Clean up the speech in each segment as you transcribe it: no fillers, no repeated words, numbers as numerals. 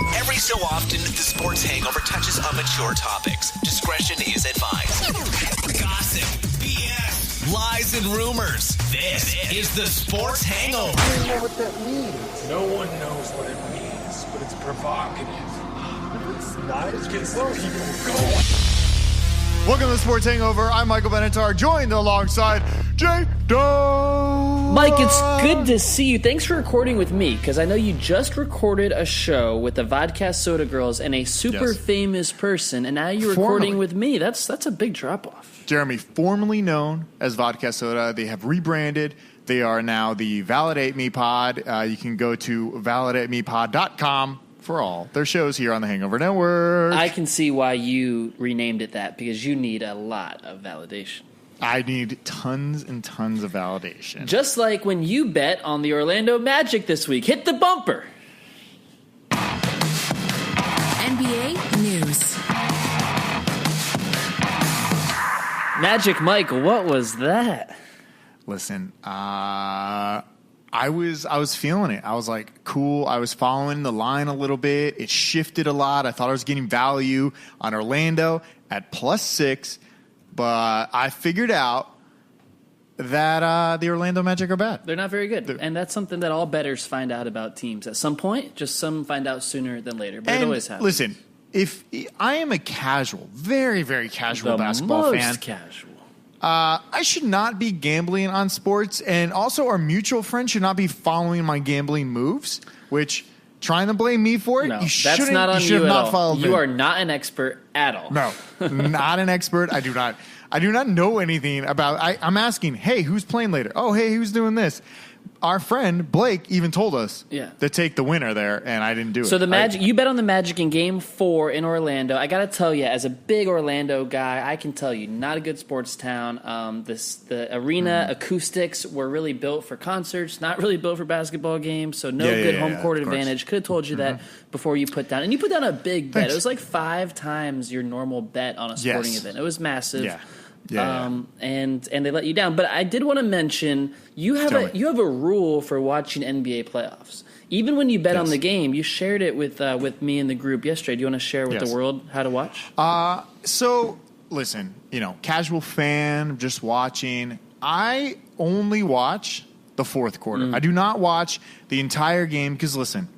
Every so often, the Sports Hangover touches on mature topics. Discretion is advised. Gossip, BS, lies, and rumors. This is the Sports Hangover. I don't know what that means. No one knows what it means, but it's provocative. It's not. It gets the people going. Welcome to the Sports Hangover. I'm Michael Benatar, joined alongside Jdawg. Mike, it's good to see you. Thanks for recording with me, because I know you just recorded a show with the Vodka Soda Girls and a super famous person, and now you're recording with me. That's a big drop-off. Jeremy, formerly known as Vodka Soda, they have rebranded. They are now the Validate Me Pod. You can go to validatemepod.com for all their shows here on the Hangover Network. I can see why you renamed it that, because you need a lot of validation. I need tons and tons of validation. Just like when you bet on the Orlando Magic this week. Hit the bumper. NBA News. Magic Mike, what was that? Listen, I was feeling it. I was like, cool. I was following the line a little bit. It shifted a lot. I thought I was getting value on Orlando at +6, but I figured out that the Orlando Magic are bad. They're not very good. And that's something that all bettors find out about teams at some point. Just some find out sooner than later, but it always happens. Listen, if I am a casual, very, very casual basketball fan. Most casual. I should not be gambling on sports, and also our mutual friend should not be following my gambling moves, which trying to blame me for it, No, you shouldn't. that's not on you should you at not all. follow You me. are not an expert at all. No, not an expert. I do not know anything about. I'm asking, hey, who's playing later? Oh, hey, who's doing this? Our friend Blake even told us to take the winner there, and I didn't do it. So the Magic, you bet on the Magic in Game 4 in Orlando. I got to tell you, as a big Orlando guy, I can tell you, not a good sports town. The arena acoustics were really built for concerts, not really built for basketball games. So no good home court advantage. Could have told you that before you put down, and you put down a big bet. It was like 5 times your normal bet on a sporting event. It was massive. And they let you down. But I did want to mention you have a rule for watching NBA playoffs. Even when you bet on the game, you shared it with me in the group yesterday. Do you want to share with the world how to watch? So listen, casual fan, just watching. I only watch the fourth quarter. I do not watch the entire game because listen,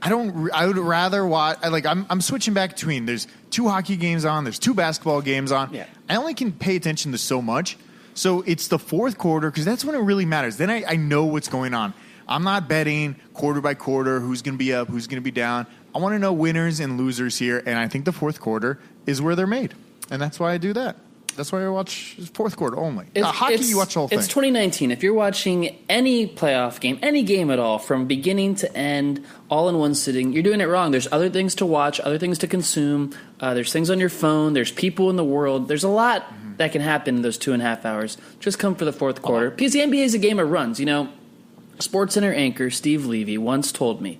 I would rather watch. I'm switching back between. There's 2 hockey games on. There's 2 basketball games on. Yeah. I only can pay attention to so much. So it's the fourth quarter because that's when it really matters. Then I know what's going on. I'm not betting quarter by quarter who's going to be up, who's going to be down. I want to know winners and losers here, and I think the fourth quarter is where they're made, and that's why I do that. That's why I watch fourth quarter only. Hockey, you watch the whole thing. It's 2019. If you're watching any playoff game, any game at all, from beginning to end, all in one sitting, you're doing it wrong. There's other things to watch, other things to consume. There's things on your phone. There's people in the world. There's a lot that can happen in those 2.5 hours. Just come for the fourth quarter. Because the NBA is a game of runs. SportsCenter anchor Steve Levy once told me,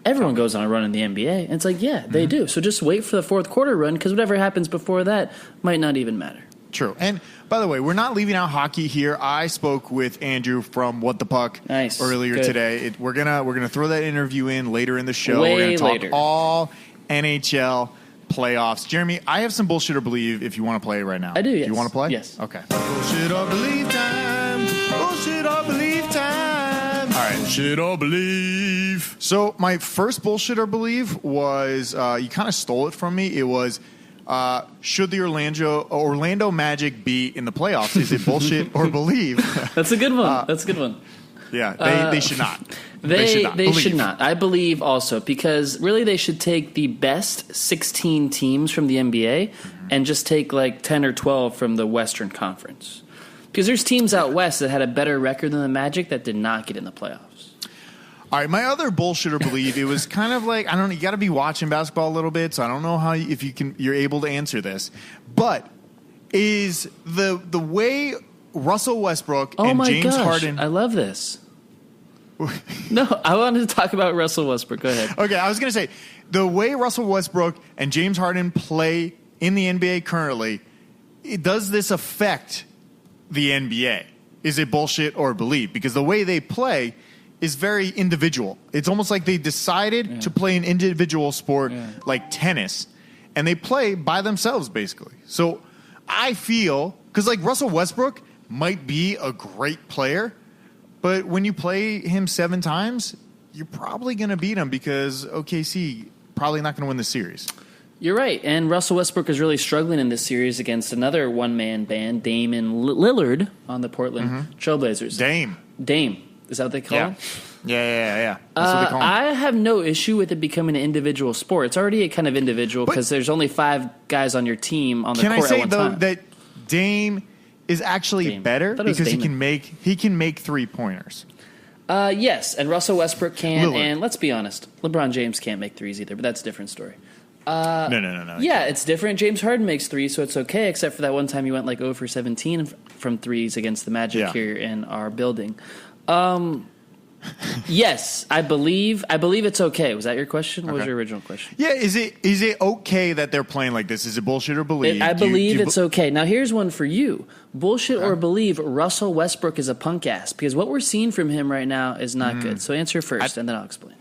everyone goes on a run in the NBA. And it's like, they do. So just wait for the fourth quarter run because whatever happens before that might not even matter. True. And by the way, we're not leaving out hockey here. I spoke with Andrew from What the Puck earlier today. We're gonna throw that interview in later in the show. We're gonna talk all NHL playoffs. Jeremy, I have some bullshit or believe if you want to play it right now. I do, yes. You want to play? Yes. Okay. Bullshit or believe time. Bullshit or believe time. All right. Bullshit or believe. So my first bullshit or believe was you kind of stole it from me. It was should the Orlando Magic be in the playoffs? Is it bullshit or believe? That's a good one. That's a good one. Yeah, they should not. They should not. I believe also because really they should take the best 16 teams from the NBA and just take like 10 or 12 from the Western Conference. Because there's teams out west that had a better record than the Magic that did not get in the playoffs. All right, my other bullshit or believe, it was kind of like, I don't know, you got to be watching basketball a little bit, so I don't know how you're able to answer this. But is the way Russell Westbrook and James Harden. I love this. No, I wanted to talk about Russell Westbrook. Go ahead. Okay, I was going to say, the way Russell Westbrook and James Harden play in the NBA currently, does this affect the NBA? Is it bullshit or believe? Because the way they play is very individual. It's almost like they decided to play an individual sport like tennis, and they play by themselves basically. So I feel, because like Russell Westbrook might be a great player, but when you play him 7 times, you're probably going to beat him because OKC probably not going to win the series. You're right, and Russell Westbrook is really struggling in this series against another one-man band, Damian Lillard, on the Portland Trailblazers. Dame. Is that what they call him? Yeah. That's what they call him. I have no issue with it becoming an individual sport. It's already a kind of individual because there's only 5 guys on your team on the court at one time. Can I say, though, that Dame is actually better because he can make 3-pointers. Yes, and Russell Westbrook can, Lillard. and let's be honest, LeBron James can't make threes either, but that's a different story. No. Yeah, it's different. James Harden makes 3, so it's okay, except for that one time he went like 0 for 17 from threes against the Magic here in our building. Yes, I believe it's okay. Was that your question? What was your original question? Yeah, is it okay that they're playing like this? Is it bullshit or believe? I believe it's okay. Now, here's one for you. Bullshit or believe Russell Westbrook is a punk ass? Because what we're seeing from him right now is not good. So answer first, and then I'll explain.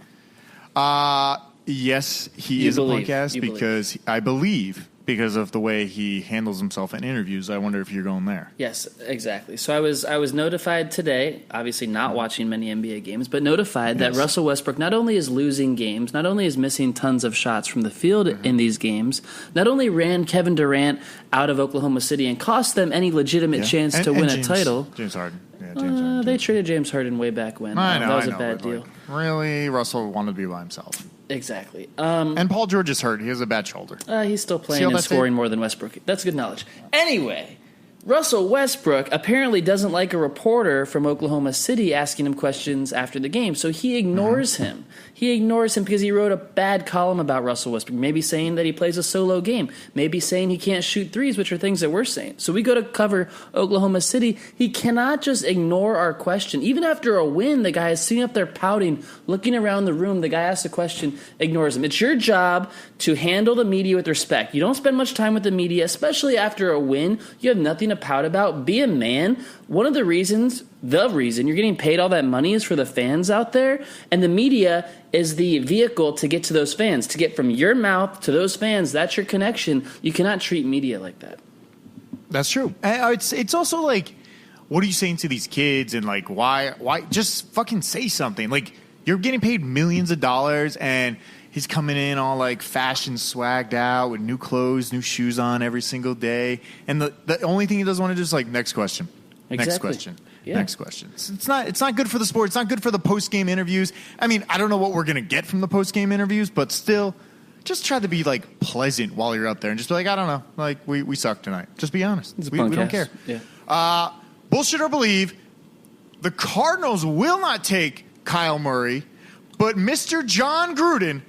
Yes, he is a punk ass because I believe because of the way he handles himself in interviews. I wonder if you're going there. Yes, exactly. So I was notified today, obviously not watching many NBA games, but notified that Russell Westbrook not only is losing games, not only is missing tons of shots from the field in these games, not only ran Kevin Durant out of Oklahoma City and cost them any legitimate chance to win a title. James Harden. Yeah, James Harden. They traded James Harden way back when. I know, that was a bad deal. Like, really? Russell wanted to be by himself. Exactly. And Paul George is hurt. He has a bad shoulder. He's still playing and scoring more than Westbrook. That's good knowledge. Anyway, Russell Westbrook apparently doesn't like a reporter from Oklahoma City asking him questions after the game, so he ignores him. He ignores him because he wrote a bad column about Russell Westbrook, maybe saying that he plays a solo game, maybe saying he can't shoot threes, which are things that we're saying. So we go to cover Oklahoma City. He cannot just ignore our question. Even after a win, the guy is sitting up there pouting, looking around the room. The guy asks a question, ignores him. It's your job to handle the media with respect. You don't spend much time with the media, especially after a win. You have nothing to pout about. Be a man. One of the reason you're getting paid all that money is for the fans out there, and the media is the vehicle to get to those fans, to get from your mouth to those fans. That's your connection. You cannot treat media like that. That's true. It's also like, what are you saying to these kids, and like why just fucking say something? Like, you're getting paid millions of dollars, and he's coming in all like fashion swagged out with new clothes, new shoes on every single day, and the only thing he doesn't want to do is like, next question. Exactly. Next question. Yeah. Next question. It's not good for the sport. It's not good for the post-game interviews. I mean, I don't know what we're going to get from the post-game interviews, but still, just try to be like pleasant while you're up there and just be like, I don't know, like we suck tonight. Just be honest. We don't care. Yeah. Bullshit or believe, the Cardinals will not take Kyle Murray, but Mr. John Gruden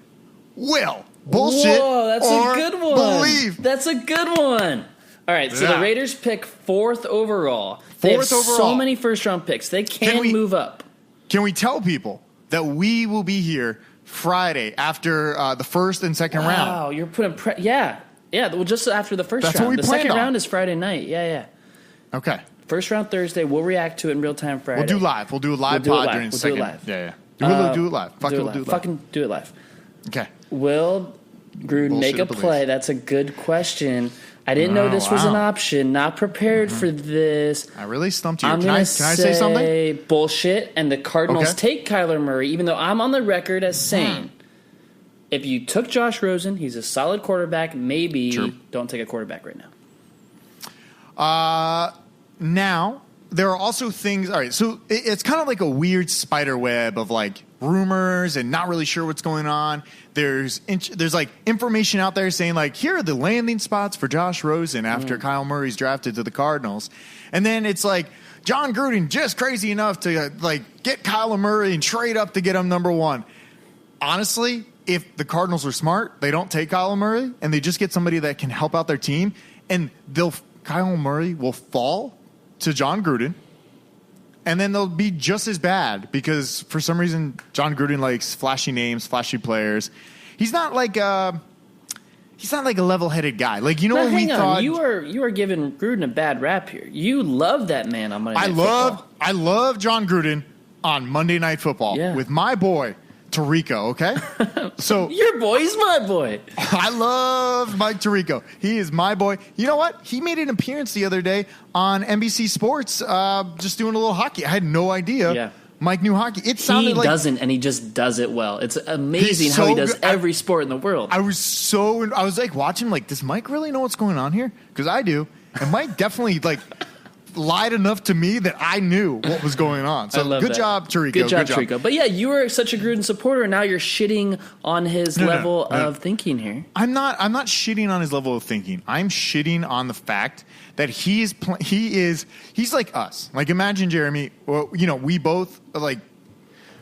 will. Bullshit. Whoa, that's or a good one. Believe. That's a good one. All right, so the Raiders pick 4th overall. They have so many first-round picks. They can move up. Can we tell people that we will be here Friday after the first and second round? Wow, you're putting yeah. Well, just after the first round. The second round is Friday night. Yeah. Okay. First round Thursday. We'll react to it in real time Friday. We'll do live. We'll do a live pod during the second. Do it live. Yeah. Do it live. Fucking do it live. Okay. Will Gruden make a play? That's a good question. I didn't know this was an option. Not prepared for this. I really stumped you. Can I say something? Bullshit. And the Cardinals take Kyler Murray, even though I'm on the record as saying, if you took Josh Rosen, he's a solid quarterback. Maybe don't take a quarterback right now. Now, there are also things. All right, so it's kind of like a weird spider web of like rumors and not really sure what's going on. There's like information out there saying like, here are the landing spots for Josh Rosen after Kyle Murray's drafted to the Cardinals. And then it's like John Gruden just crazy enough to like get Kyle Murray and trade up to get him number 1. Honestly, if the Cardinals are smart, they don't take Kyle Murray and they just get somebody that can help out their team, and Kyle Murray will fall to John Gruden. And then they'll be just as bad because for some reason John Gruden likes flashy names, flashy players. He's not like a level-headed guy. Like, you know what we thought? You are giving Gruden a bad rap here. You love that man on Monday Night Football. I love John Gruden, on Monday Night Football with my boy, Tirico, okay? So your boy's my boy. I love Mike Tirico. He is my boy. You know what? He made an appearance the other day on NBC Sports just doing a little hockey. I had no idea. Yeah. Mike knew hockey. It sounded like... He doesn't, and he just does it well. It's amazing how he does every sport in the world. I was like watching like, does Mike really know what's going on here? Because I do. And Mike definitely like lied enough to me that I knew what was going on. So good job, Tirico. Good job, Tirico. But yeah, you were such a Gruden supporter, and now you're shitting on his level of thinking here. I'm not shitting on his level of thinking. I'm shitting on the fact that he's like us. Like imagine, Jeremy, well, you know, we both like,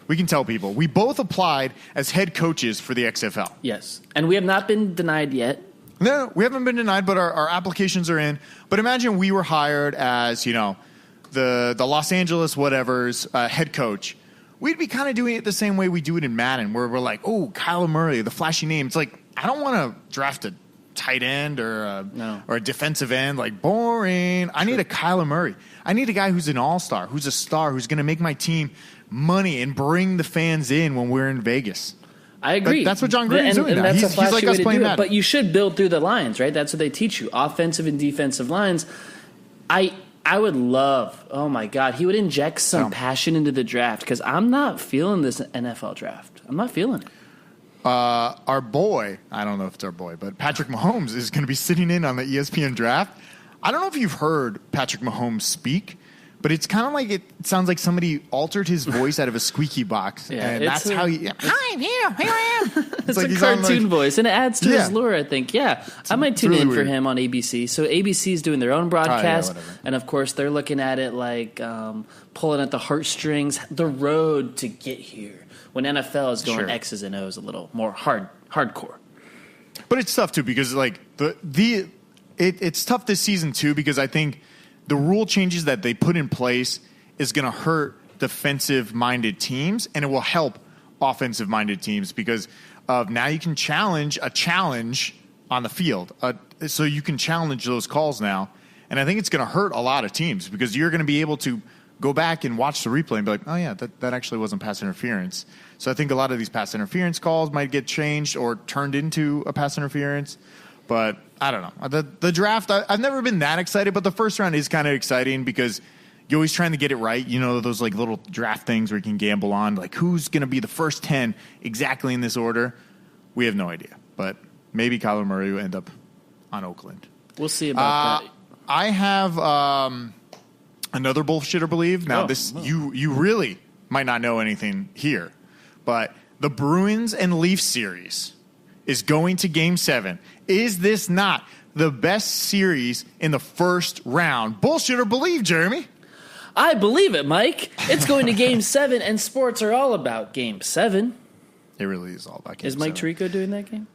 we can tell people we both applied as head coaches for the XFL. Yes. And we have not been denied yet. No, we haven't been denied, but our applications are in. But imagine we were hired as, you know, the Los Angeles whatever's head coach. We'd be kind of doing it the same way we do it in Madden, where we're like, oh, Kyler Murray, the flashy name. It's like, I don't want to draft a tight end or a defensive end. Like, boring. I need a Kyler Murray. I need a guy who's an all-star, who's a star, who's going to make my team money and bring the fans in when we're in Vegas. I agree. That's what John Gruden's doing now. That's he's like us playing that. But you should build through the lines, right? That's what they teach you. Offensive and defensive lines. I would love, oh my God, he would inject some passion into the draft because I'm not feeling this NFL draft. I'm not feeling it. Our boy, I don't know if it's our boy, but Patrick Mahomes is going to be sitting in on the ESPN draft. I don't know if you've heard Patrick Mahomes speak, but it's kind of like it sounds like somebody altered his voice out of a squeaky box. Yeah, and that's how he, hi, here I am. It's like a cartoon voice, and it adds to his lure, I think. Yeah, I might tune in for him on ABC. So ABC's doing their own broadcast, and of course they're looking at it like pulling at the heartstrings, the road to get here. When NFL is going X's and O's a little more hardcore. But it's tough too because like it's tough this season too because I think the rule changes that they put in place is going to hurt defensive-minded teams, and it will help offensive-minded teams because of now you can challenge a challenge on the field. So you can challenge those calls now, and I think it's going to hurt a lot of teams because you're going to be able to go back and watch the replay and be like, oh, yeah, that actually wasn't pass interference. So I think a lot of these pass interference calls might get changed or turned into a pass interference. But I don't know. The draft, I've never been that excited, but the first round is kind of exciting because you're always trying to get it right. You know, those like little draft things where you can gamble on, like who's going to be the first 10 exactly in this order. We have no idea. But maybe Kyler Murray will end up on Oakland. We'll see about that. I have another bullshitter believe. Now, you really might not know anything here, but the Bruins and Leafs series is going to Game 7. Is this not the best series in the first round? Bullshit or believe, Jeremy? I believe it, Mike. It's going to Game 7, and sports are all about Game 7. It really is all about Game 7. Is Mike Tirico doing that game?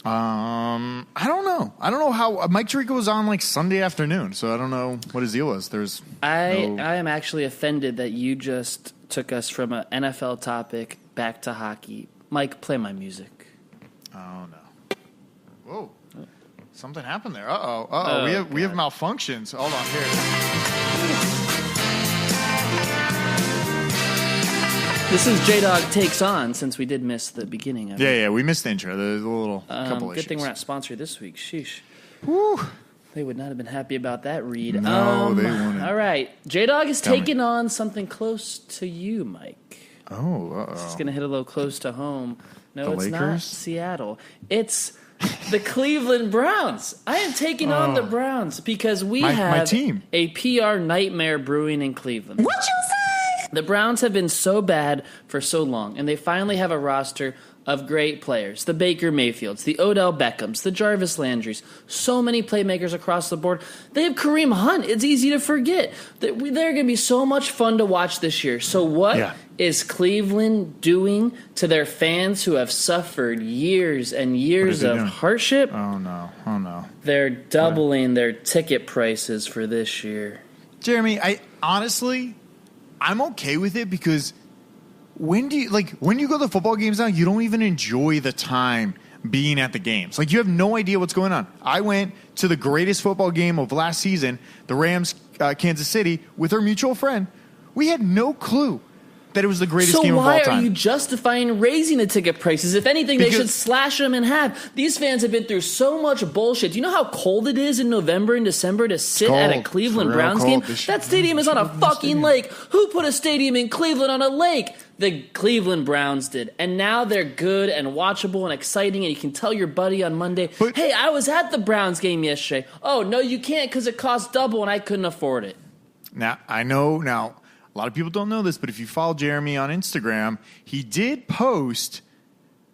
I don't know. I don't know how Mike Tirico was on like Sunday afternoon, so I don't know what his deal was. I am actually offended that you just took us from an NFL topic back to hockey. Mike, play my music. Oh no. Whoa. Something happened there. Uh-oh. We have malfunctions. Hold on here. This is Jdawg Takes On, since we did miss the beginning of it. Yeah, we missed the intro. There's a little couple issues. Good thing we're not sponsored this week. Sheesh. Whew. They would not have been happy about that read. No, they wouldn't. All right. Jdawg is taking on something close to you, Mike. Oh, uh-oh. It's going to hit a little close to home. No, the it's Lakers? not Seattle. It's the Cleveland Browns. I am taking on the Browns because we have my team. A PR nightmare brewing in Cleveland. What you say? The Browns have been so bad for so long, and they finally have a roster of great players. The Baker Mayfields, the Odell Beckhams, the Jarvis Landrys, so many playmakers across the board. They have Kareem Hunt. It's easy to forget. They're going to be so much fun to watch this year. So what is Cleveland doing to their fans who have suffered years and years of hardship? Oh, no. They're doubling their ticket prices for this year. Jeremy, I'm okay with it because when you go to football games now, you don't even enjoy the time being at the games. Like, you have no idea what's going on. I went to the greatest football game of last season, the Rams, Kansas City, with our mutual friend. We had no clue that it was the greatest So game of all why time. are you justifying raising the ticket prices? If anything, they should slash them in half. These fans have been through so much bullshit. Do you know how cold it is in November and December to sit at a Cleveland Browns game? That stadium is on a fucking lake. Who put a stadium in Cleveland on a lake? The Cleveland Browns did. And now they're good and watchable and exciting, and you can tell your buddy on Monday, hey, I was at the Browns game yesterday. Oh, no, you can't because it cost double and I couldn't afford it. Now, I know a lot of people don't know this, but if you follow Jeremy on Instagram, he did post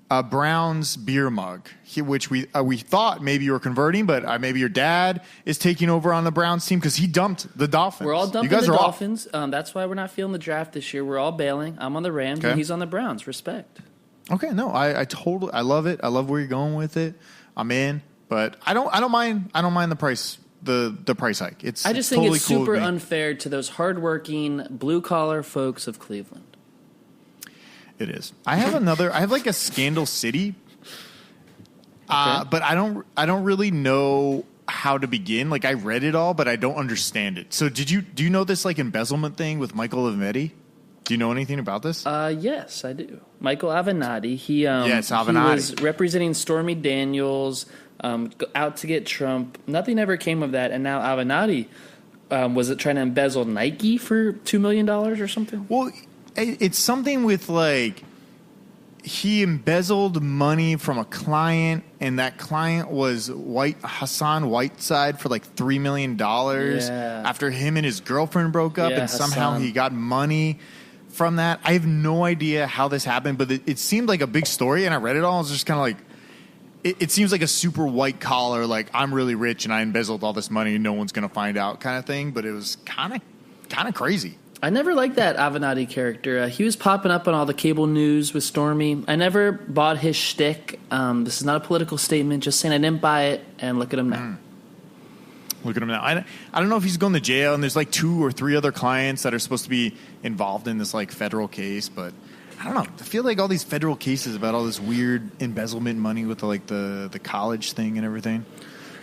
a Browns beer mug, which we thought maybe you were converting, but maybe your dad is taking over on the Browns team because he dumped the Dolphins. We're all dumping the Dolphins. That's why we're not feeling the draft this year. We're all bailing. I'm on the Rams, and he's on the Browns. Respect. Okay, no, I totally, I love it. I love where you're going with it. I'm in, but I don't mind the price. The price hike. I just think totally it's super unfair to those hardworking blue collar folks of Cleveland. It is. I have like a Scandal City, but I don't really know how to begin. Like I read it all, but I don't understand it. So do you know this like embezzlement thing with Michael Avenatti? Do you know anything about this? Yes, I do. Michael Avenatti. He Avenatti. He was representing Stormy Daniels. Out to get Trump. Nothing ever came of that, and now Avenatti was it trying to embezzle Nike for $2 million or something? Well, it's something with like he embezzled money from a client, and that client was Hassan Whiteside for like $3 million after him and his girlfriend broke up, and somehow he got money from that. I have no idea how this happened, but it seemed like a big story, and I read it all. I was just kind of like. It seems like a super white collar, like I'm really rich and I embezzled all this money and no one's going to find out kind of thing. But it was kind of crazy. I never liked that Avenatti character. He was popping up on all the cable news with Stormy. I never bought his shtick. This is not a political statement. Just saying I didn't buy it. And look at him now. Look at him now. I don't know if he's going to jail. And there's like 2 or 3 other clients that are supposed to be involved in this like federal case, but. I don't know. I feel like all these federal cases about all this weird embezzlement money with the college thing and everything.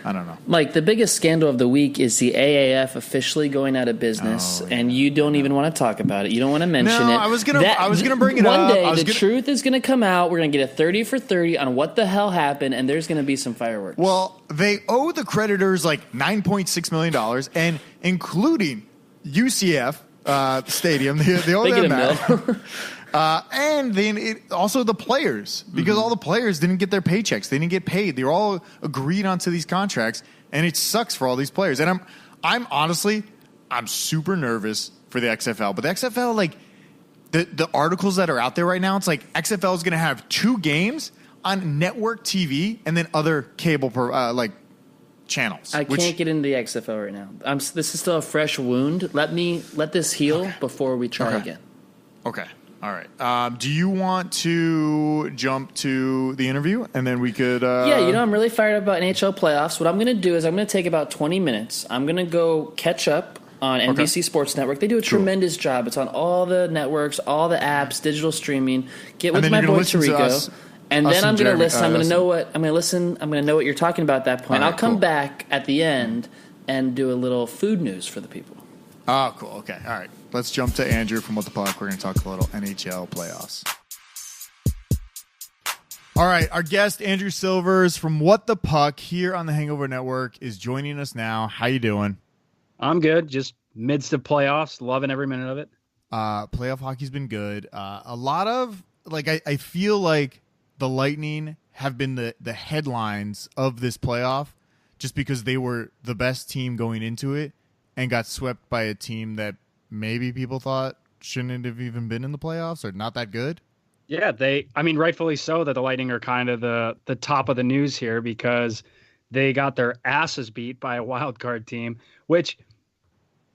I don't know. Mike, the biggest scandal of the week is the AAF officially going out of business, and you don't even want to talk about it. You don't want to mention it. I was gonna bring it up. One day, the truth is going to come out. We're going to get a 30 for 30 on what the hell happened, and there's going to be some fireworks. Well, they owe the creditors like $9.6 million, and including UCF Stadium. They owe them that. And then also the players, because all the players didn't get their paychecks. They didn't get paid. They were all agreed onto these contracts, and it sucks for all these players. And I'm honestly, I'm super nervous for the XFL. But the XFL, like the articles that are out there right now, it's like XFL is going to have 2 games on network TV and then other cable channels. I can't get into the XFL right now. This is still a fresh wound. Let this heal before we try again. Okay. All right. Do you want to jump to the interview and then we could... Yeah, I'm really fired up about NHL playoffs. What I'm going to do is I'm going to take about 20 minutes. I'm going to go catch up on NBC Sports Network. They do a tremendous job. It's on all the networks, all the apps, digital streaming. Get with my boy Tarico. And then I'm going to listen. I'm going to know what I'm going to listen. I'm going to know what you're talking about at that point. Right, I'll come back at the end and do a little food news for the people. Oh, cool. Okay. All right. Let's jump to Andrew from What the Puck. We're going to talk a little NHL playoffs. All right. Our guest, Andrew Silvers from What the Puck here on the Hangover Network is joining us now. How you doing? I'm good. Just midst of playoffs. Loving every minute of it. Playoff hockey's been good. A lot of, I feel like the Lightning have been the headlines of this playoff just because they were the best team going into it and got swept by a team that maybe people thought shouldn't have even been in the playoffs or not that good. Yeah, rightfully so that the Lightning are kind of the top of the news here because they got their asses beat by a wild card team, which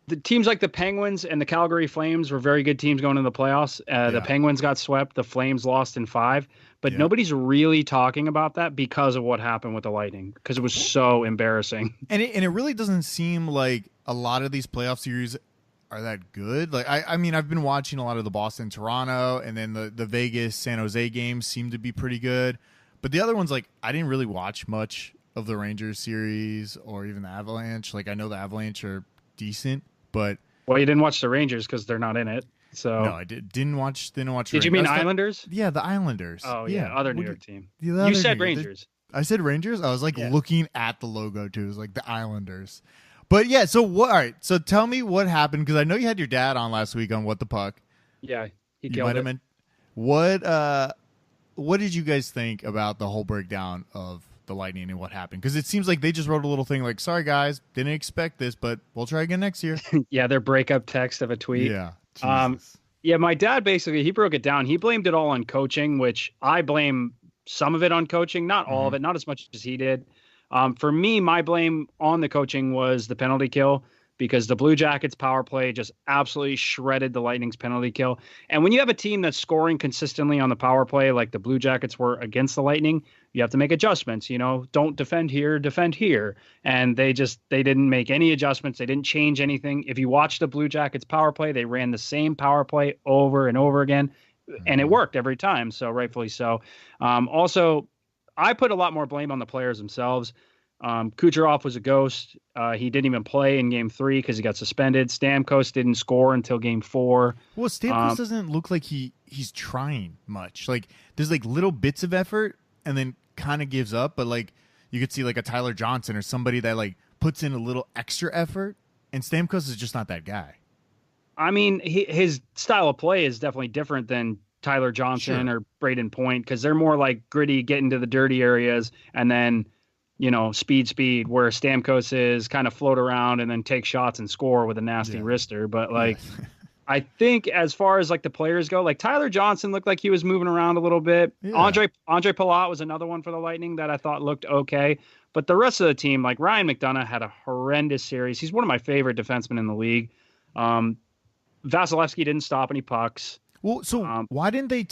the teams like the Penguins and the Calgary Flames were very good teams going into the playoffs. The Penguins got swept. The Flames lost in 5. But nobody's really talking about that because of what happened with the Lightning, because it was so embarrassing. And it really doesn't seem like a lot of these playoff series are that good. Like I've been watching a lot of the Boston, Toronto, and then the Vegas, San Jose games seem to be pretty good. But the other ones, I didn't really watch much of the Rangers series or even the Avalanche. I know the Avalanche are decent, but well, you didn't watch the Rangers because they're not in it. So No, I didn't watch. Did you mean Islanders? Yeah, the Islanders. Oh yeah, other New York team. You said Rangers. I said Rangers. I was like looking at the logo too. It was like the Islanders. But yeah, so what? All right, so tell me what happened because I know you had your dad on last week on What the Puck. Yeah, he You killed might it. have what did you guys think about the whole breakdown of the Lightning and what happened? Because it seems like they just wrote a little thing like, "Sorry guys, didn't expect this, but we'll try again next year." Yeah, their breakup text of a tweet. Yeah. Jesus. Yeah, my dad basically he broke it down. He blamed it all on coaching, which I blame some of it on coaching, not all of it, not as much as he did. For me, my blame on the coaching was the penalty kill because the Blue Jackets power play just absolutely shredded the Lightning's penalty kill. And when you have a team that's scoring consistently on the power play like the Blue Jackets were against the Lightning, you have to make adjustments, don't defend here, defend here. And they didn't make any adjustments. They didn't change anything. If you watch the Blue Jackets power play, they ran the same power play over and over again, and it worked every time. So rightfully so. Also, I put a lot more blame on the players themselves. Kucherov was a ghost. He didn't even play in Game 3 because he got suspended. Stamkos didn't score until Game 4. Well, Stamkos doesn't look like he's trying much. Like there's like little bits of effort and then kind of gives up. But like you could see like a Tyler Johnson or somebody that like puts in a little extra effort. And Stamkos is just not that guy. I mean, his style of play is definitely different than Tyler Johnson or Braden Point because they're more like gritty, get into the dirty areas, and then speed, where Stamkos is kind of float around and then take shots and score with a nasty wrister. But like, I think as far as like the players go, like Tyler Johnson looked like he was moving around a little bit. Yeah. Andre Palat was another one for the Lightning that I thought looked okay. But the rest of the team, like Ryan McDonagh had a horrendous series. He's one of my favorite defensemen in the league. Vasilevsky didn't stop any pucks. Well, so why don't they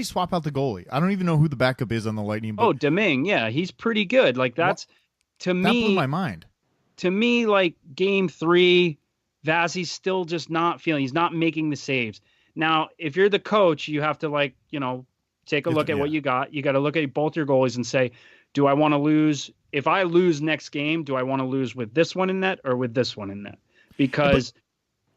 swap out the goalie? I don't even know who the backup is on the Lightning. But Domingue, yeah, he's pretty good. Like that blew my mind. To me, like Game 3, Vazzy's still just not feeling. He's not making the saves. Now, if you're the coach, you have to take a look at what you got. You got to look at both your goalies and say, do I want to lose? If I lose next game, do I want to lose with this one in net or with this one in net? Because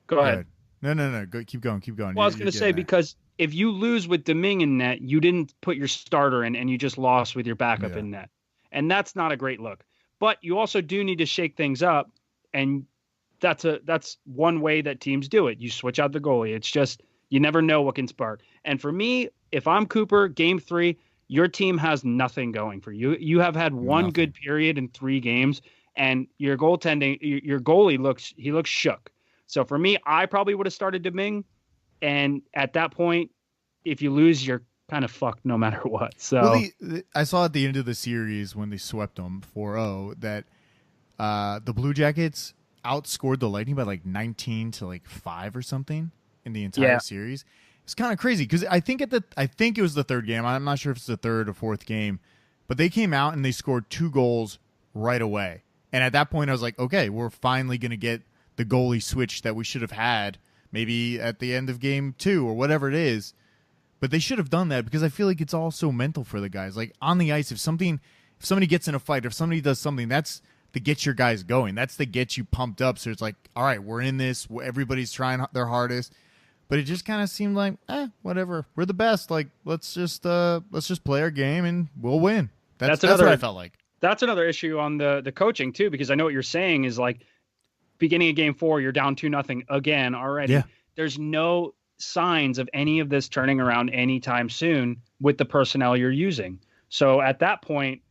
go ahead. No. Keep going. Well, I was going to say because if you lose with Domingue in net, you didn't put your starter in and you just lost with your backup in net. And that's not a great look. But you also do need to shake things up. And that's one way that teams do it. You switch out the goalie. It's just, you never know what can spark. And for me, if I'm Cooper, Game 3, your team has nothing going for you. You have had one good period in 3 games and your goalie looks shook. So for me, I probably would have started Domingue. And at that point, if you lose, you're kind of fucked no matter what. So I saw at the end of the series when they swept them 4-0 that the Blue Jackets outscored the Lightning by like 19 to like 5 or something in the entire series. It's kind of crazy because I think it was the third game. I'm not sure if it's the third or fourth game, but they came out and they scored 2 goals right away. And at that point, I was like, okay, we're finally going to get the goalie switch that we should have had maybe at the end of Game 2 or whatever it is. But they should have done that because I feel like it's all so mental for the guys. Like on the ice, if somebody gets in a fight, if somebody does something, that's to get your guys going. That's to get you pumped up. So it's like, all right, we're in this. Everybody's trying their hardest. But it just kind of seemed like, whatever. We're the best. Like let's just play our game and we'll win. That's what I felt like. That's another issue on the coaching too, because I know what you're saying is like beginning of Game 4, you're down 2-0 again already. Yeah. There's no signs of any of this turning around anytime soon with the personnel you're using. So at that point,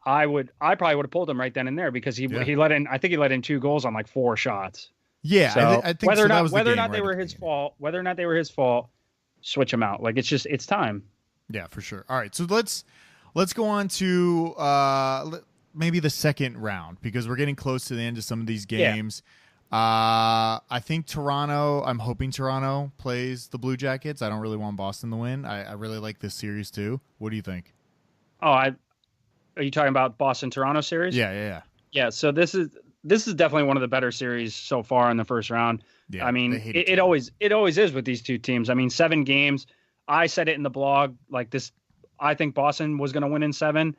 I probably would have pulled him right then and there because he let in. I think he let in 2 goals on like 4 shots. Yeah, so I think whether so. Whether or not they were his fault, switch him out. Like it's time. Yeah, for sure. All right, so let's go on to maybe the second round because we're getting close to the end of some of these games. I think I'm hoping Toronto plays the Blue Jackets. I don't really want Boston to win. I really like this series too. What do you think? Are you talking about Boston-Toronto series? Yeah. Yeah, so this is definitely one of the better series so far in the first round. Yeah, I mean, it always is with these two teams. I mean, 7 games. I said it in the blog like this. I think Boston was going to win in 7.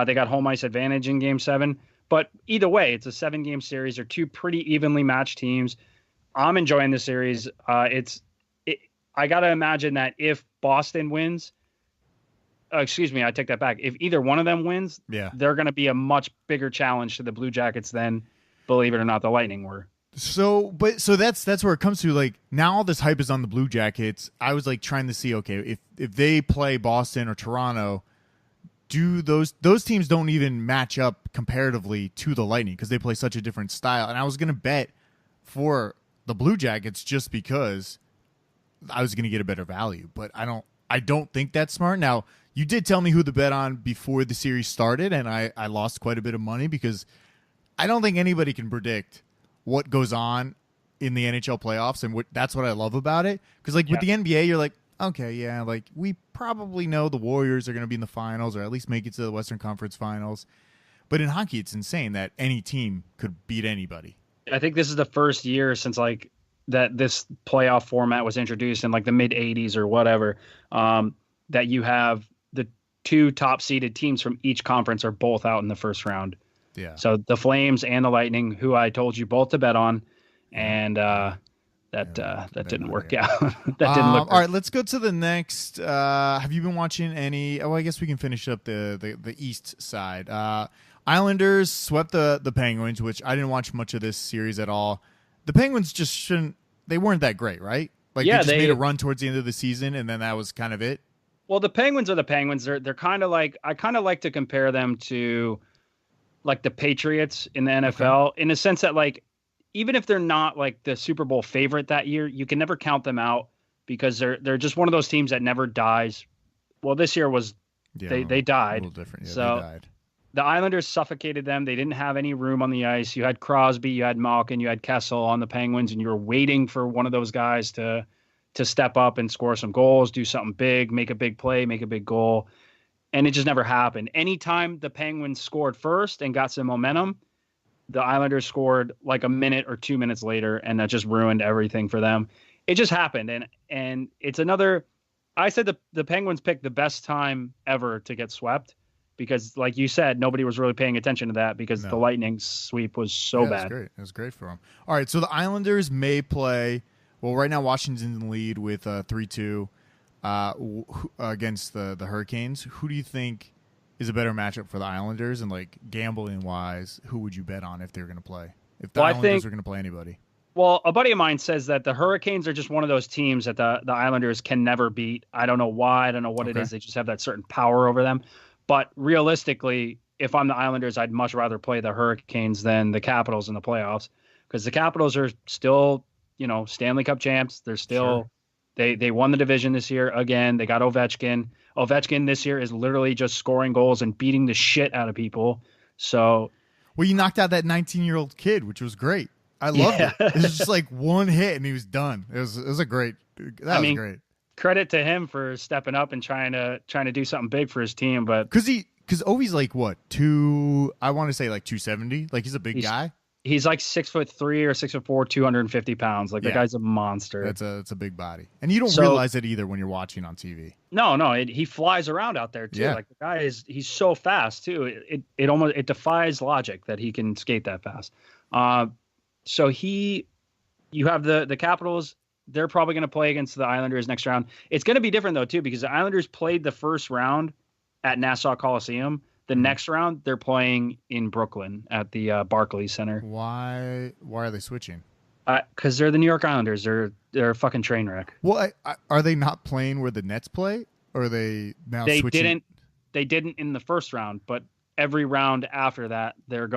They got home ice advantage in Game 7. But either way, it's a 7-game series. They're 2 pretty evenly matched teams. I'm enjoying the series. I got to imagine that if Boston wins, excuse me, I take that back. If either one of them wins, they're going to be a much bigger challenge to the Blue Jackets than, believe it or not, the Lightning were. So that's where it comes to, like, now all this hype is on the Blue Jackets. I was like trying to see, okay, if they play Boston or Toronto, do those teams don't even match up comparatively to the Lightning because they play such a different style. And I was going to bet for the Blue Jackets just because I was going to get a better value, but I don't think that's smart. Now, you did tell me who to bet on before the series started, and I lost quite a bit of money because I don't think anybody can predict what goes on in the NHL playoffs, and that's what I love about it. Because, like, with the NBA, you're like, okay, yeah, like, we probably know the Warriors are going to be in the finals or at least make it to the Western Conference Finals. But in hockey, it's insane that any team could beat anybody. I think this is the first year since, like, that this playoff format was introduced in, like, the mid-'80s or whatever, that you have the two top-seeded teams from each conference are both out in the first round. Yeah. So the Flames and the Lightning, who I told you both to bet on, and that didn't work out. That didn't look. All right, let's go to the next. Have you been watching any? Oh, I guess we can finish up the East side. Islanders swept the Penguins, which I didn't watch much of this series at all. The Penguins just shouldn't. They weren't that great, right? Like, they just made a run towards the end of the season, and then that was kind of it. Well, the Penguins are the Penguins. They're kind of like, I kind of like to compare them to, like, the Patriots in the NFL, in a sense that, like, even if they're not, like, the Super Bowl favorite that year, you can never count them out because they're just one of those teams that never dies. Well, this year was they died. A little different. Yeah, so they died. The Islanders suffocated them. They didn't have any room on the ice. You had Crosby, you had Malkin, you had Kessel on the Penguins, and you were waiting for one of those guys to step up and score some goals, do something big, make a big play, make a big goal. And it just never happened. Anytime the Penguins scored first and got some momentum, the Islanders scored like a minute or 2 minutes later, and that just ruined everything for them. It just happened. And it's another, I said the Penguins picked the best time ever to get swept because, like you said, nobody was really paying attention to that because the Lightning sweep was so bad. It was great for them. All right, so the Islanders may play, well, right now Washington's in the lead with 3-2 against the Hurricanes. Who do you think is a better matchup for the Islanders? And, like, gambling-wise, who would you bet on if they're going to play? If the Islanders are going to play anybody? Well, a buddy of mine says that the Hurricanes are just one of those teams that the Islanders can never beat. I don't know why. I don't know what it is. They just have that certain power over them. But realistically, if I'm the Islanders, I'd much rather play the Hurricanes than the Capitals in the playoffs because the Capitals are still, Stanley Cup champs. They're still they won the division this year again. They got Ovechkin. Ovechkin this year is literally just scoring goals and beating the shit out of people. So, well, you knocked out that 19-year-old kid, which was great. I loved it. It was just like one hit and he was done. It was a great. That was great. Credit to him for stepping up and trying to do something big for his team, but because Ovi's like what, I want to say like 270. Like, he's a big guy. He's like 6'3" or 6'4", 250 pounds. Like, the guy's a monster. It's a big body, and you don't realize it either when you're watching on TV. No, he flies around out there too. Yeah. Like, the guy he's so fast too. It almost defies logic that he can skate that fast. So you have the Capitals. They're probably going to play against the Islanders next round. It's going to be different though too because the Islanders played the first round at Nassau Coliseum. The next round, they're playing in Brooklyn at the Barclays Center. Why are they switching? Because they're the New York Islanders. They're a fucking train wreck. Well, are they not playing where the Nets play? Or are they now switching? They didn't in the first round, but every round after that, they're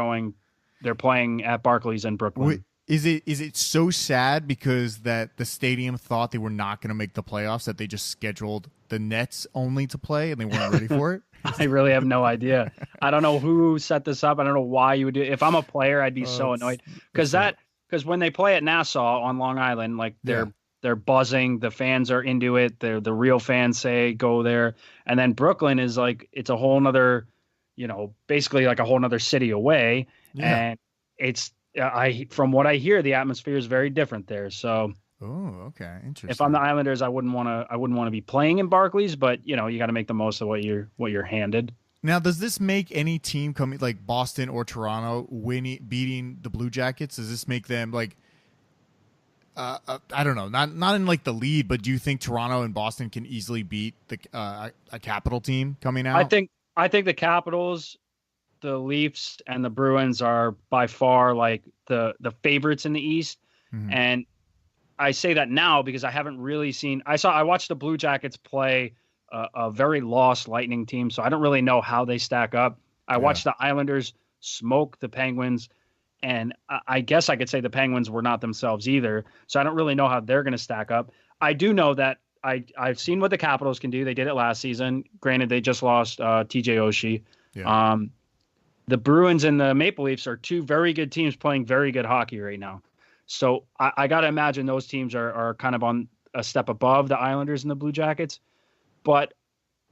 playing at Barclays in Brooklyn. Wait, is it so sad because that the stadium thought they were not going to make the playoffs that they just scheduled the Nets only to play and they weren't ready for it? I really have no idea. I don't know who set this up. I don't know why you would do it. If I'm a player, I'd be so annoyed because when they play at Nassau on Long Island, like they're buzzing, the fans are into it. The real fans say go there, and then Brooklyn is like it's a whole nother, basically like a whole nother city away, and it's from what I hear, the atmosphere is very different there. So. Oh, okay, interesting. If I'm the Islanders, I wouldn't want to be playing in Barclays, but you got to make the most of what you're handed. Now, does this make any team coming like Boston or Toronto beating the Blue Jackets? Does this make them like I don't know, not in like the lead, but do you think Toronto and Boston can easily beat a Capital team coming out? I think the Capitals, the Leafs, and the Bruins are by far like the favorites in the East. Mm-hmm. And I say that now because I haven't really seen. I watched the Blue Jackets play a very lost Lightning team, so I don't really know how they stack up. I watched the Islanders smoke the Penguins. And I guess I could say the Penguins were not themselves either. So I don't really know how they're going to stack up. I do know that I've seen what the Capitals can do. They did it last season. Granted, they just lost TJ Oshie. Yeah. The Bruins and the Maple Leafs are two very good teams playing very good hockey right now. So I got to imagine those teams are kind of on a step above the Islanders and the Blue Jackets. But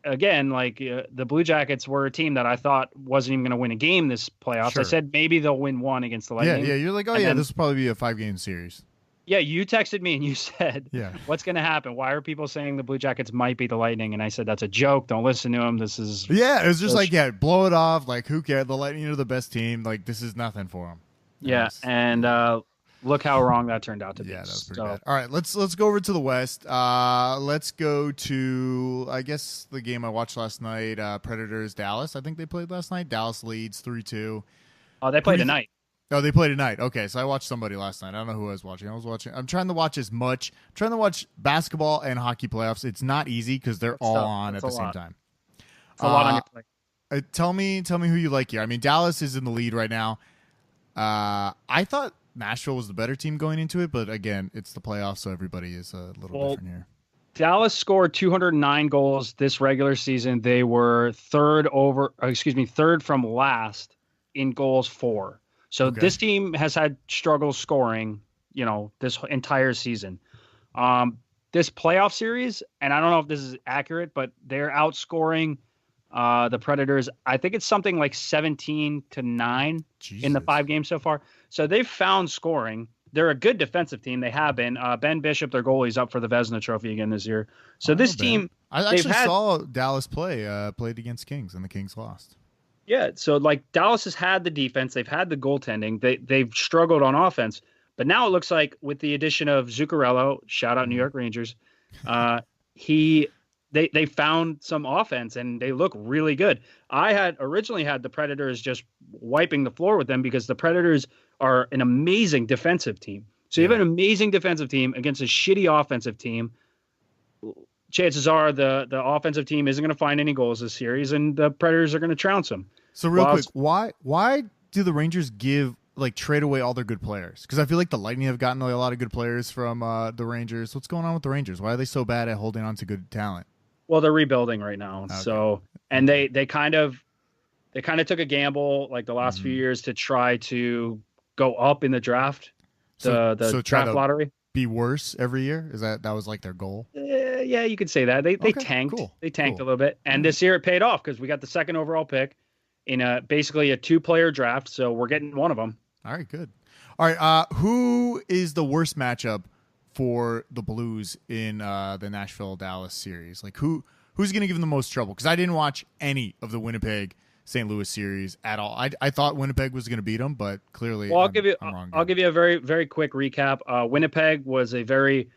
again, like the Blue Jackets were a team that I thought wasn't even going to win a game this playoffs. Sure. I said maybe they'll win one against the Lightning. Yeah. You're like, this will probably be a 5-game series. Yeah, you texted me and you said, yeah, what's going to happen? Why are people saying the Blue Jackets might be the Lightning? And I said, that's a joke. Don't listen to them. This is... Yeah, it was just blow it off. Like, who cares? The Lightning are the best team. Like, this is nothing for them. Yeah, and look how wrong that turned out to be. Yeah, that was pretty bad. All right, let's go over to the West. Let's go to, I guess, the game I watched last night, Predators, Dallas. I think they played last night. Dallas leads 3-2. Oh, they played tonight. Oh, they played tonight. Okay, so I watched somebody last night. I don't know who I was watching. I'm trying to watch as much. I'm trying to watch basketball and hockey playoffs. It's not easy because they're all on at the same time. It's a lot on your plate. Tell me who you like here. I mean, Dallas is in the lead right now. I thought Nashville was the better team going into it, but again, it's the playoffs, so everybody is a little different here. Dallas scored 209 goals this regular season. They were third from last in goals for. So this team has had struggles scoring, this entire season. This playoff series, and I don't know if this is accurate, but they're outscoring the Predators. I think it's something like 17-9 in the 5 games so far. So they've found scoring. They're a good defensive team. They have been. Ben Bishop, their goalie, is up for the Vezina Trophy again this year. So this team, I actually saw Dallas played against Kings, and the Kings lost. Yeah, so like Dallas has had the defense, they've had the goaltending, they've struggled on offense, but now it looks like with the addition of Zuccarello, shout out New York Rangers, they found some offense and they look really good. I had originally had the Predators just wiping the floor with them because the Predators are an amazing defensive team. So you have an amazing defensive team against a shitty offensive team. Chances are the offensive team isn't going to find any goals this series, and the Predators are going to trounce them. So real quick, why do the Rangers trade away all their good players? Because I feel like the Lightning have gotten a lot of good players from the Rangers. What's going on with the Rangers? Why are they so bad at holding on to good talent? Well, they're rebuilding right now. Okay. So, and they kind of took a gamble like the last few years to try to go up in the draft, the draft lottery. Be worse every year? Is that was like their goal? Yeah, you could say that. They tanked. Cool. They tanked a little bit, and this year it paid off because we got the second overall pick in basically a 2-player draft. So we're getting one of them. All right, good. All right, who is the worst matchup for the Blues in the Nashville-Dallas series? Like who's going to give them the most trouble? Because I didn't watch any of the Winnipeg St. Louis series at all. I thought Winnipeg was going to beat them, but clearly I'm wrong. I'll give you a very, very quick recap. Winnipeg was a very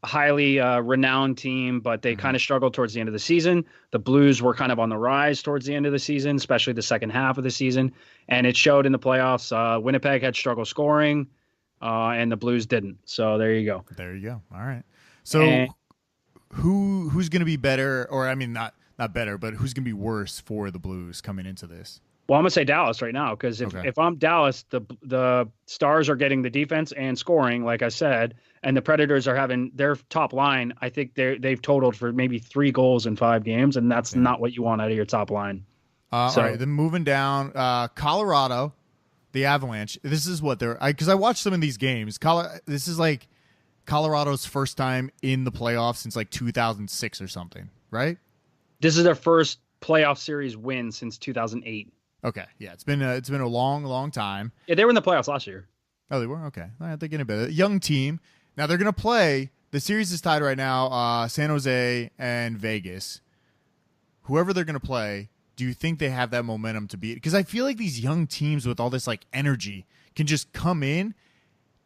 highly renowned team, but they kind of struggled towards the end of the season. The Blues were kind of on the rise towards the end of the season, especially the second half of the season, and it showed in the playoffs. Winnipeg had struggle scoring, and the Blues didn't. So there you go. There you go. All right. So who's going to be better, or I mean not better, but who's going to be worse for the Blues coming into this? Well, I'm going to say Dallas right now because if I'm Dallas, the Stars are getting the defense and scoring, like I said, and the Predators are having their top line. I think they've totaled for maybe 3 goals in 5 games, and that's not what you want out of your top line. All right, then moving down, Colorado, the Avalanche. This is what they're because I watched some of these games. This is like Colorado's first time in the playoffs since like 2006 or something, right? This is their first playoff series win since 2008. Okay, yeah, it's been a long time. Yeah, they were in the playoffs last year. Oh, they were? Okay. All right, they're getting a bit. Young team. Now they're going to play. The series is tied right now, San Jose and Vegas. Whoever they're going to play, do you think they have that momentum to beat? Because I feel like these young teams with all this like energy can just come in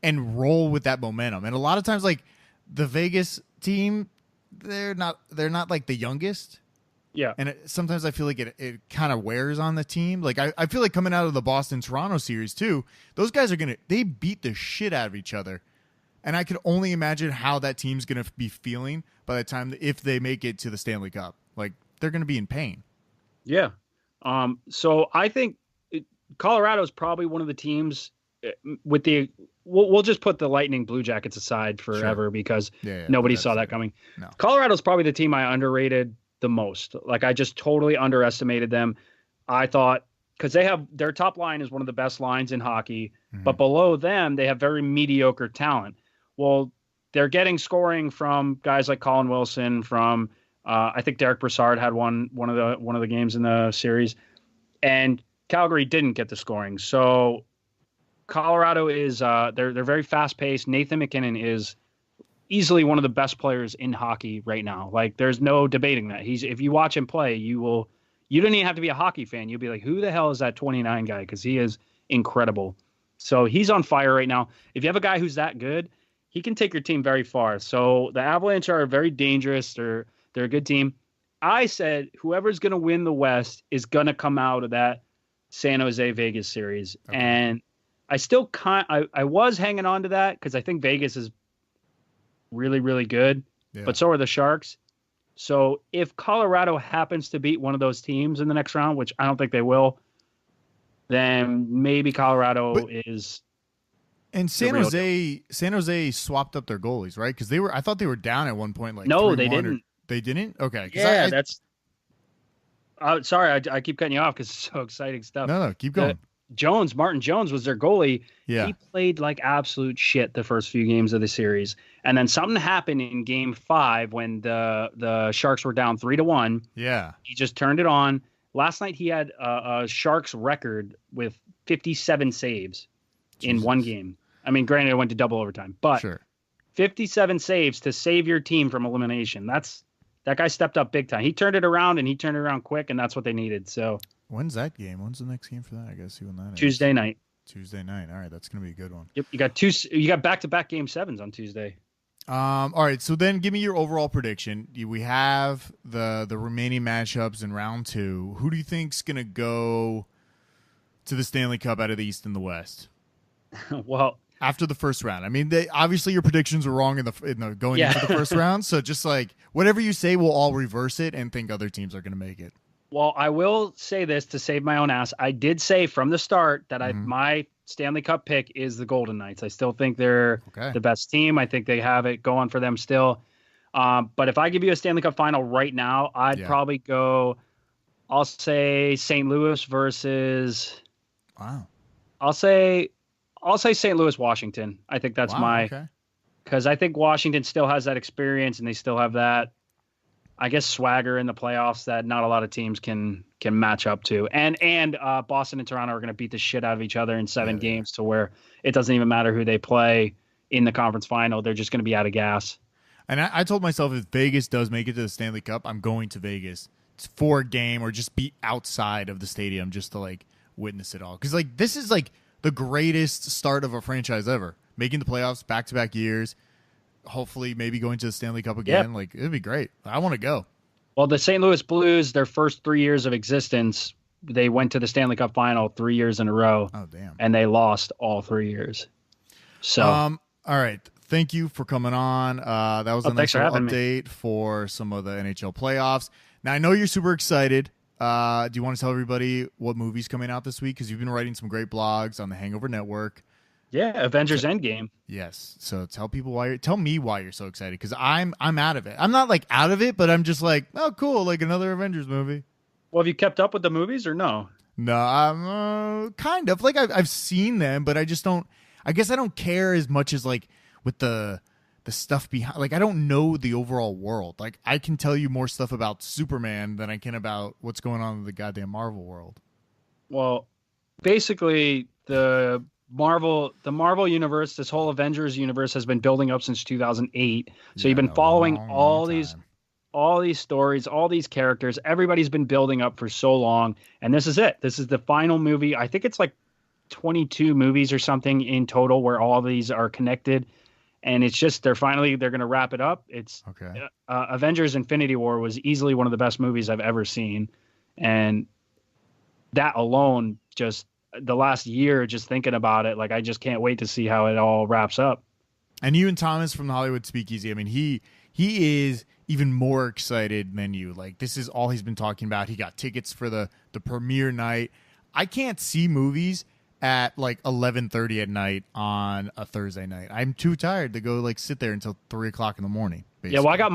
and roll with that momentum. And a lot of times, like the Vegas team, they're not like the youngest. Yeah. And sometimes I feel like it kind of wears on the team. Like I feel like coming out of the Boston-Toronto series too, those guys they beat the shit out of each other. And I could only imagine how that team's going to be feeling by the time if they make it to the Stanley Cup. Like they're going to be in pain. Yeah. So I think Colorado is probably one of the teams with we'll just put the Lightning Blue Jackets aside forever because nobody saw that coming. No. Colorado's probably the team I underrated the most. Like I just totally underestimated them. I thought because their top line is one of the best lines in hockey, but below them they have very mediocre talent. Well, they're getting scoring from guys like Colin Wilson, from I think Derek Brassard had one of the games in the series, and Calgary didn't get the scoring. So Colorado is they're very fast paced. Nathan MacKinnon is easily one of the best players in hockey right now. Like there's no debating that. If you watch him play, you don't even have to be a hockey fan. You'll be like, who the hell is that 29 guy? Because he is incredible. So he's on fire right now. If you have a guy who's that good, he can take your team very far. So the Avalanche are very dangerous. They're a good team. I said whoever's going to win the West is going to come out of that San Jose Vegas series. Okay. And I still I was hanging on to that because I think Vegas is really, really good, but so are the Sharks. So if Colorado happens to beat one of those teams in the next round, which I don't think they will, then maybe Colorado is. And San Jose swapped up their goalies, right? Because I thought they were down at one point. Like no, they didn't. They didn't. Okay. Yeah, that's. Sorry, I keep cutting you off because it's so exciting stuff. No, keep going. Martin Jones was their goalie. Yeah. He played like absolute shit the first few games of the series, and then something happened in Game 5 when the Sharks were down 3-1. Yeah. He just turned it on. Last night he had a Sharks record with 57 saves in one game. I mean, granted, it went to double overtime, but sure. 57 saves to save your team from elimination. That guy stepped up big time. He turned it around, and he turned it around quick, and that's what they needed. So when's that game? When's the next game for that? I gotta see when that is. Tuesday night. Tuesday night. All right, that's gonna be a good one. Yep, you got back-to-back Game 7s on Tuesday. All right, so then give me your overall prediction. We have the remaining matchups in round 2. Who do you think's gonna go to the Stanley Cup out of the East and the West? Well, after the first round. I mean, obviously your predictions were wrong in the going into the first round. So just like whatever you say, we'll all reverse it and think other teams are going to make it. Well, I will say this to save my own ass. I did say from the start that my Stanley Cup pick is the Golden Knights. I still think they're the best team. I think they have it going for them still. But if I give you a Stanley Cup final right now, I'd probably go, I'll say St. Louis versus. Wow. I'll say St. Louis, Washington. I think that's because I think Washington still has that experience and they still have that, I guess, swagger in the playoffs that not a lot of teams can match up to. And Boston and Toronto are going to beat the shit out of each other in 7 games to where it doesn't even matter who they play in the conference final. They're just going to be out of gas. And I told myself if Vegas does make it to the Stanley Cup, I'm going to Vegas for a game or just be outside of the stadium just to like witness it all. Because like this is like the greatest start of a franchise ever. Making the playoffs back-to-back years. Hopefully maybe going to the Stanley Cup again. Yep. Like, it'd be great. I want to go. Well, the St. Louis Blues, their first 3 years of existence, they went to the Stanley Cup final 3 years in a row. Oh, damn. And they lost all 3 years. So, all right. Thank you for coming on. That was a nice update for some of the NHL playoffs. Now, I know you're super excited. Do you want to tell everybody what movie's coming out this week? Because you've been writing some great blogs on the Hangover Network. Yeah, Avengers Endgame. Yes. So tell me why you're so excited, because I'm out of it. I'm not like out of it, but I'm just like, oh, cool, like another Avengers movie. Well, have you kept up with the movies or no? No, I'm kind of like I've seen them, but I just don't. I guess I don't care as much as like with the stuff behind. Like I don't know the overall world. Like I can tell you more stuff about Superman than I can about what's going on in the goddamn Marvel world. Well, basically the Marvel universe, this whole Avengers universe has been building up since 2008. So you've been following all these stories, all these characters. Everybody's been building up for so long, and this is it. This is the final movie. I think it's like 22 movies or something in total where all these are connected. And it's just they're going to wrap it up. It's okay. Avengers Infinity War was easily one of the best movies I've ever seen. And that alone, just the last year, just thinking about it, like I just can't wait to see how it all wraps up. And you and Thomas from the Hollywood Speakeasy, I mean, he is even more excited than you. Like, this is all he's been talking about. He got tickets for the premiere night. I can't see movies at like 11:30 at night on a Thursday night. I'm too tired to go like sit there until 3:00 in the morning. Basically. Yeah, well, I got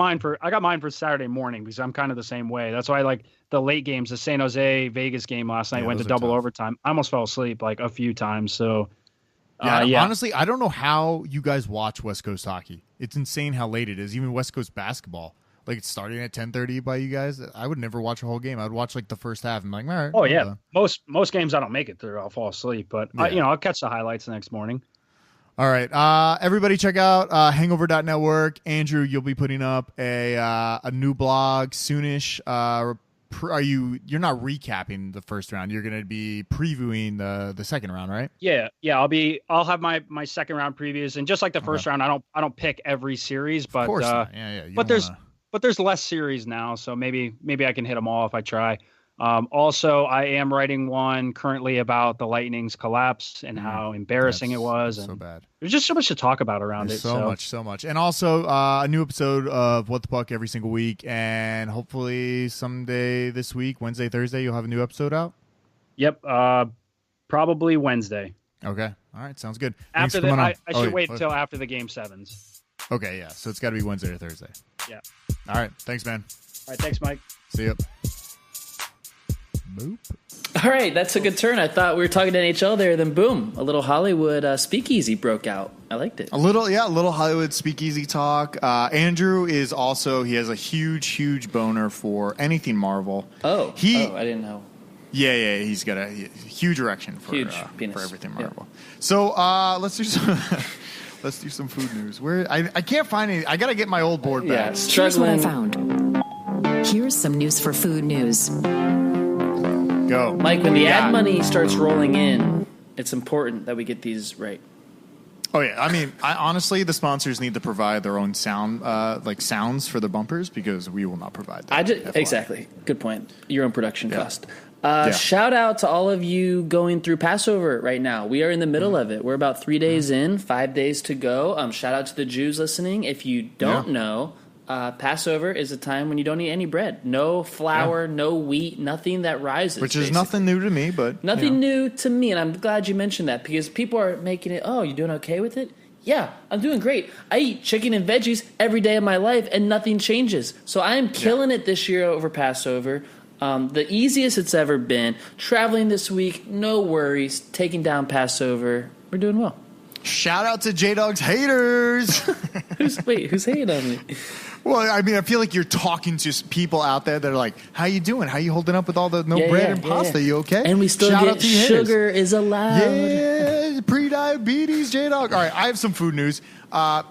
mine for Saturday morning because I'm kind of the same way. That's why I like the late games. The San Jose Vegas game last night went to double overtime. I almost fell asleep like a few times. So honestly, I don't know how you guys watch West Coast hockey. It's insane how late it is. Even West Coast basketball. Like, it's starting at 10:30 by you guys. I would never watch a whole game. I would watch like the first half and be like, all right. Oh yeah, most games I don't make it through. I'll fall asleep, but I'll catch the highlights the next morning. All right, everybody, check out Hangover.network. Andrew, you'll be putting up a new blog soonish. You're not recapping the first round. You're going to be previewing the second round, right? Yeah. I'll have my second round previews, and just like the first round, I don't pick every series, but of course not. But there's less series now, so maybe I can hit them all if I try. Also, I am writing one currently about the Lightning's collapse and how embarrassing it was. And so bad. There's just so much to talk about around it. So much. And also a new episode of What the Puck every single week. And hopefully someday this week, Wednesday, Thursday, you'll have a new episode out? Yep. Probably Wednesday. Okay. All right. Sounds good. After I should wait until after the Game 7s. Okay, yeah. So it's got to be Wednesday or Thursday. Yeah. All right. Thanks, man. All right. Thanks, Mike. See ya. Boop. All right, that's a good turn. I thought we were talking to NHL there, then boom, a little Hollywood speakeasy broke out. I liked it. A little Hollywood speakeasy talk. Andrew is also, he has a huge boner for anything Marvel. I didn't know. Yeah, he's got a huge erection for everything Marvel. Yeah. So let's do some food news. Where I can't find any. I got to get my old board back. Yeah, struggling. Here's what I found. Here's some news for food news. Go. Mike, when the ad money starts rolling in, it's important that we get these right. Oh, yeah. I mean, honestly, the sponsors need to provide their own sound, sounds for the bumpers because we will not provide that. Exactly. Good point. Your own production cost. Shout out to all of you going through Passover right now. We are in the middle of it. We're about 3 days in, 5 days to go. Shout out to the Jews listening. If you don't know, Passover is a time when you don't eat any bread. No flour, no wheat, nothing that rises. Which is nothing new to me, but... Nothing new to me, and I'm glad you mentioned that because people are making it, oh, you doing okay with it? Yeah, I'm doing great. I eat chicken and veggies every day of my life, and nothing changes. So I am killing it this year over Passover. The easiest it's ever been. Traveling this week, no worries. Taking down Passover. We're doing well. Shout out to Jdawg's haters. Who's hating on me? Well, I mean, I feel like you're talking to people out there that are like, how you doing? How you holding up with all the bread and pasta? You okay? And we still get sugar is allowed. Yeah, pre-diabetes, Jdawg. All right, I have some food news.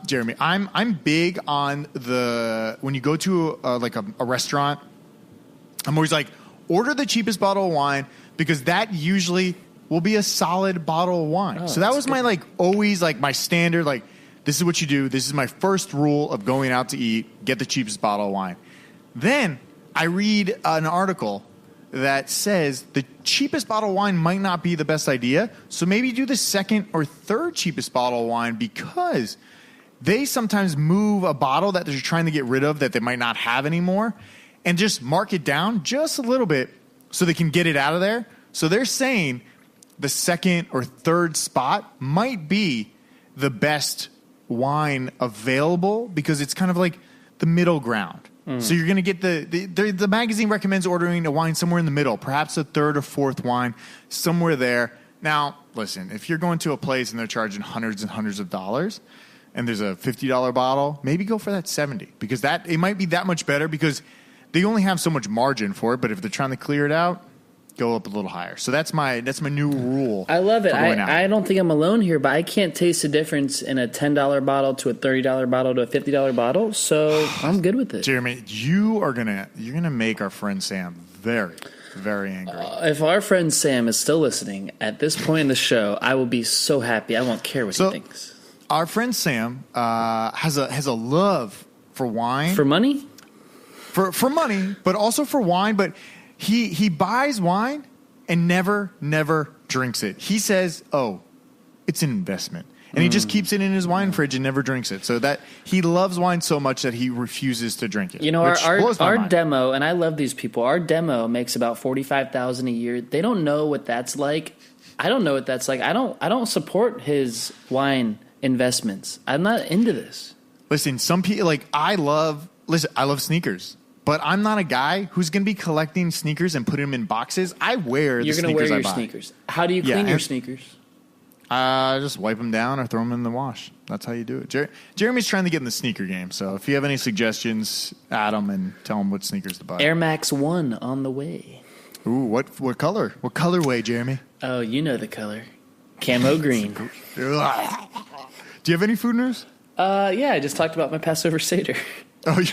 Jeremy, I'm big on when you go to a restaurant, I'm always like, order the cheapest bottle of wine because that usually will be a solid bottle of wine. Oh, so that was my always my standard, this is what you do. This is my first rule of going out to eat. Get the cheapest bottle of wine. Then I read an article that says the cheapest bottle of wine might not be the best idea. So maybe do the second or third cheapest bottle of wine because they sometimes move a bottle that they're trying to get rid of that they might not have anymore and just mark it down just a little bit so they can get it out of there. So they're saying the second or third spot might be the best wine available because it's kind of like the middle ground. So you're going to get the magazine recommends ordering a wine somewhere in the middle, perhaps a third or fourth wine, somewhere there. Now, listen, if you're going to a place and they're charging hundreds and hundreds of dollars and there's a $50 bottle, maybe go for that 70 because it might be that much better because they only have so much margin for it. But if they're trying to clear it out, go up a little higher. So that's my new rule. I love it. I don't think I'm alone here, but I can't taste the difference in a $10 bottle to a $30 bottle to a $50 bottle. So I'm good with it. Jeremy, you're gonna make our friend Sam very, Very angry. If our friend Sam is still listening at this point in the show, I will be so happy. I won't care what he thinks. Our friend Sam has a love for wine. For money? For money, but also for wine. But he buys wine and never drinks it. He says, "Oh, it's an investment." And he just keeps it in his wine fridge and never drinks it. So that he loves wine so much that he refuses to drink it. You know, our demo, and I love these people. Our demo makes about $45,000 a year. They don't know what that's like. I don't know what that's like. I don't support his wine investments. I'm not into this. Listen, some people I love sneakers. But I'm not a guy who's going to be collecting sneakers and putting them in boxes. I wear the sneakers I buy. You're going to wear your sneakers. How do you clean your sneakers? Just wipe them down or throw them in the wash. That's how you do it. Jeremy's trying to get in the sneaker game. So if you have any suggestions, add them and tell him what sneakers to buy. Air Max 1 on the way. Ooh, what color? What colorway, Jeremy? Oh, you know the color. Camo green. Do you have any food news? Yeah, I just talked about my Passover Seder. Oh, I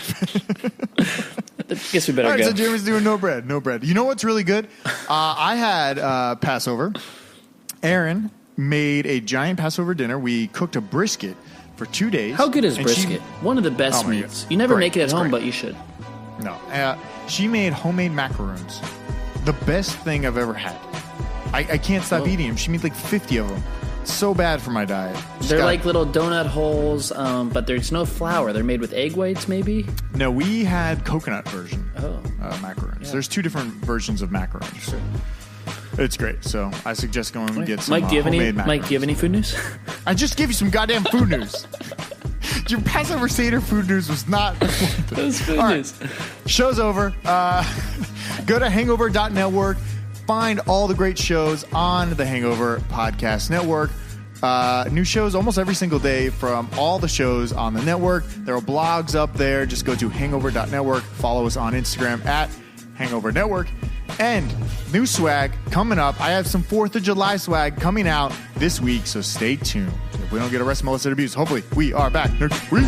guess we better all right, go. So Jeremy's doing no bread. You know what's really good? I had Passover. Aaron made a giant Passover dinner. We cooked a brisket for 2 days. How good is brisket? One of the best meats. You never make it at home, but you should. No. She made homemade macaroons. The best thing I've ever had. I can't stop eating them. She made like 50 of them. So bad for my diet. They're like little donut holes, but there's no flour. They're made with egg whites, maybe? No, we had coconut version macaroons. Yeah. There's 2 different versions of macaroons. Sure. It's great. So I suggest going and get some Mike, do you have homemade macaroons. Mike, do you have any food news? I just gave you some goddamn food news. Your Passover Seder food news was not. That was food news. Show's over. Go to hangover.network. Find all the great shows on the Hangover Podcast Network. New shows almost every single day from all the shows on the network. There are blogs up there. Just go to hangover.network. Follow us on Instagram at Hangover Network. And new swag coming up. I have some 4th of July swag coming out this week, so stay tuned. If we don't get arrested, molested, abused, hopefully we are back next week.